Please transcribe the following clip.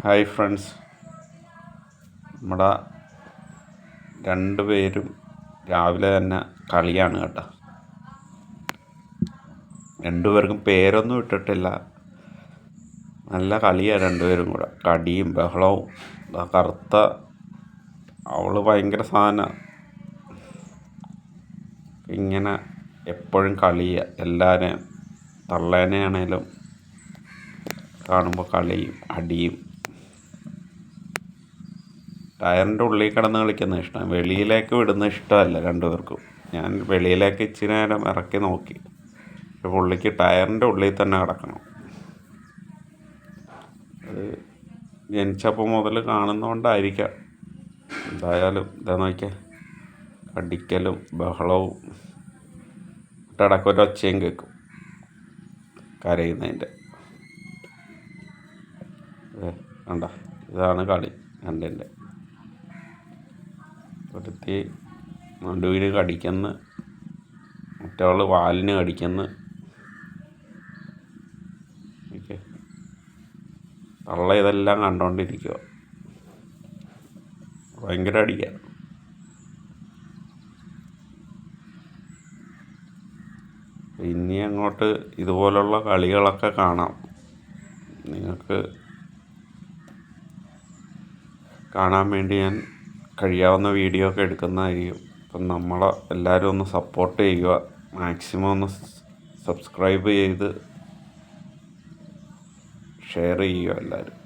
Hi friends, നമ്മുടെ രണ്ടുപേരും രാവിലെ തന്നെ കളിയാണ് കേട്ടോ. രണ്ടുപേർക്കും പേരൊന്നും ഇട്ടിട്ടില്ല, നല്ല കളിയാണ് രണ്ടുപേരും കൂടെ. കടിയും ബഹളവും. കറുത്ത അവൾ ഭയങ്കര സാധന, ഇങ്ങനെ എപ്പോഴും കളിയാണ്. എല്ലാവരെയും തള്ളേനെയാണേലും കാണുമ്പോൾ കളിയും അടിയും. ടയറിൻ്റെ ഉള്ളിൽ കിടന്ന് കളിക്കുന്ന ഇഷ്ടം, വെളിയിലേക്ക് വിടുന്ന ഇഷ്ടമല്ല രണ്ടുപേർക്കും. ഞാൻ വെളിയിലേക്ക് ഇച്ചിരി നേരം ഇറക്കി നോക്കി, പുള്ളിക്ക് ടയറിൻ്റെ ഉള്ളിൽ തന്നെ കിടക്കണം. അത് ജനിച്ചപ്പോൾ മുതൽ കാണുന്നതുകൊണ്ടായിരിക്കാം. എന്തായാലും ഇതാ നോക്കിയാൽ കടിക്കലും ബഹളവും. ഇടയ്ക്കൊരു ഒച്ചയും കേൾക്കും കരയുന്നതിൻ്റെ. കണ്ട, ഇതാണ് കളി രണ്ടിൻ്റെ. ഒരുത്തി നടുവിന് കടിക്കുന്നു, മറ്റവൾ വാലിന് കടിക്കുന്നു. ഓക്കെ, തള്ള ഇതെല്ലാം കണ്ടോണ്ടിരിക്കുക. ഭയങ്കര അടിക്കുക. ഇനി അങ്ങോട്ട് ഇതുപോലുള്ള കളികളൊക്കെ കാണാം. നിങ്ങൾക്ക് കാണാൻ വേണ്ടി ഞാൻ കഴിയാവുന്ന വീഡിയോ ഒക്കെ എടുക്കുന്നതായിരിക്കും. അപ്പം നമ്മളെ എല്ലാവരും ഒന്ന് സപ്പോർട്ട് ചെയ്യുക. മാക്സിമം ഒന്ന് സബ്സ്ക്രൈബ് ചെയ്ത് ഷെയർ ചെയ്യുക എല്ലാവരും.